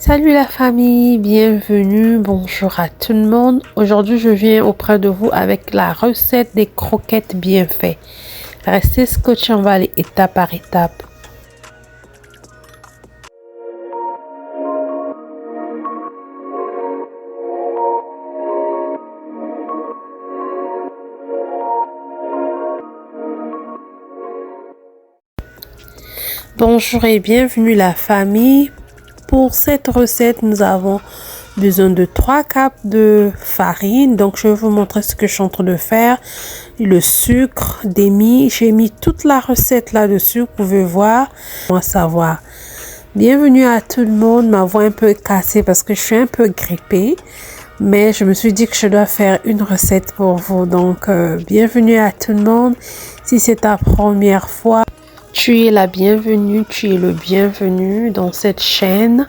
Salut la famille, bienvenue, bonjour à tout le monde. Aujourd'hui, je viens auprès de vous avec la recette des croquettes bien faites. Restez scotchés, on va aller étape par étape. Bonjour et bienvenue la famille. Pour cette recette, nous avons besoin de 3 cups de farine. Donc, je vais vous montrer ce que je suis en train de faire. Le sucre, j'ai mis toute la recette là-dessus. Vous pouvez voir, moi savoir. Bienvenue à tout le monde. Ma voix est un peu cassée parce que je suis un peu grippée. Mais je me suis dit que je dois faire une recette pour vous. Donc, bienvenue à tout le monde. Si c'est ta première fois, tu es la bienvenue, tu es le bienvenu dans cette chaîne.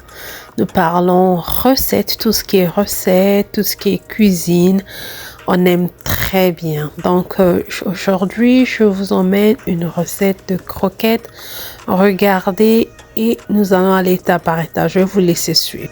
Nous parlons recettes, tout ce qui est recettes, tout ce qui est cuisine. On aime très bien. Donc aujourd'hui, je vous emmène une recette de croquettes. Regardez et nous allons aller étape par étape. Je vais vous laisser suivre.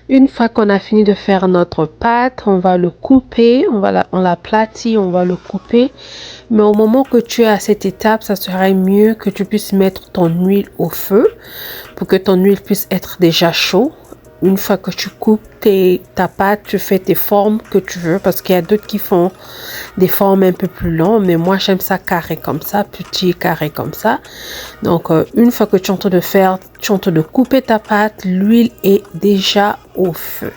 Une fois qu'on a fini de faire notre pâte, on va le couper, on l'aplatit, on va le couper. Mais au moment que tu es à cette étape, ça serait mieux que tu puisses mettre ton huile au feu pour que ton huile puisse être déjà chaud. Une fois que tu coupes ta pâte, tu fais tes formes que tu veux parce qu'il y a d'autres qui font des formes un peu plus longues, mais moi j'aime ça carré comme ça, petit carré comme ça. Donc une fois que tu es en train de couper ta pâte, l'huile est déjà au feu.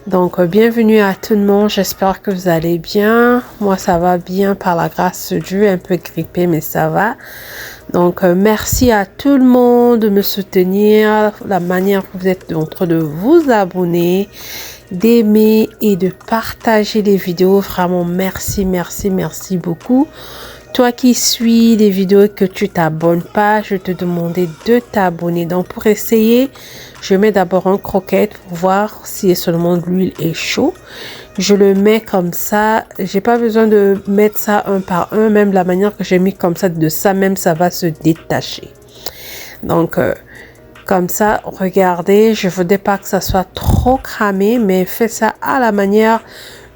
Donc bienvenue à tout le monde, j'espère que vous allez bien. Moi ça va bien par la grâce de Dieu, un peu grippé mais ça va. Donc merci à tout le monde de me soutenir, la manière que vous êtes en train de vous abonner, d'aimer et de partager les vidéos. Vraiment merci, merci, merci beaucoup. Toi qui suis les vidéos et que tu t'abonnes pas, je te demandais de t'abonner. Donc pour essayer, je mets d'abord un croquette pour voir si seulement l'huile est chaud. Je le mets comme ça. J'ai pas besoin de mettre ça un par un. Même la manière que j'ai mis comme ça, de ça même, ça va se détacher. Donc comme ça, regardez, je veux pas que ça soit trop cramé, mais fais ça à la manière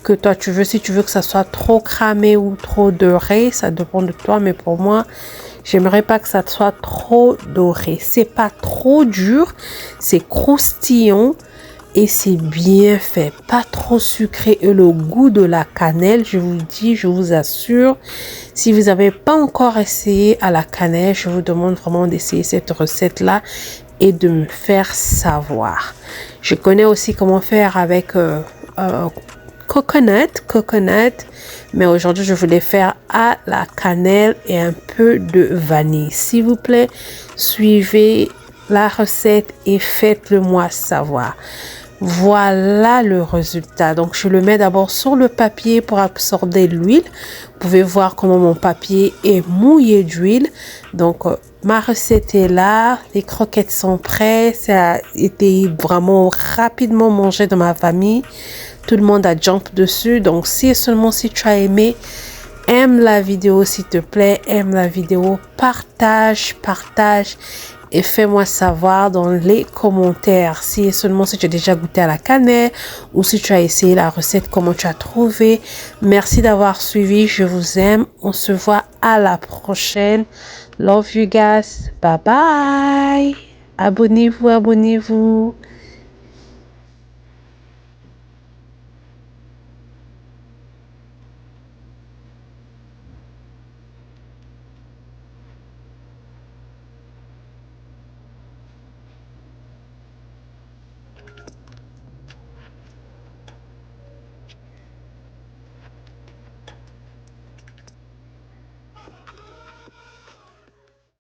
que toi tu veux. Si tu veux que ça soit trop cramé ou trop doré, ça dépend de toi, mais pour moi, j'aimerais pas que ça soit trop doré. C'est pas trop dur, c'est croustillant et c'est bien fait, pas trop sucré. Et le goût de la cannelle, je vous dis, je vous assure, si vous n'avez pas encore essayé à la cannelle, je vous demande vraiment d'essayer cette recette là et de me faire savoir. Je connais aussi comment faire avec coconut, mais aujourd'hui je voulais faire à la cannelle et un peu de vanille. S'il vous plaît, suivez la recette et faites-le moi savoir. Voilà le résultat. Donc je le mets d'abord sur le papier pour absorber l'huile. Vous pouvez voir comment mon papier est mouillé d'huile. Donc ma recette est là, les croquettes sont prêtes. Ça a été vraiment rapidement mangé dans ma famille. Tout le monde a jump dessus. Donc si tu as aimé, aime la vidéo s'il te plaît, aime la vidéo, partage et fais-moi savoir dans les commentaires si seulement si tu as déjà goûté à la cannelle ou si tu as essayé la recette, comment tu as trouvé. Merci d'avoir suivi, je vous aime. On se voit à la prochaine. Love you guys. Bye bye. Abonnez-vous, abonnez-vous.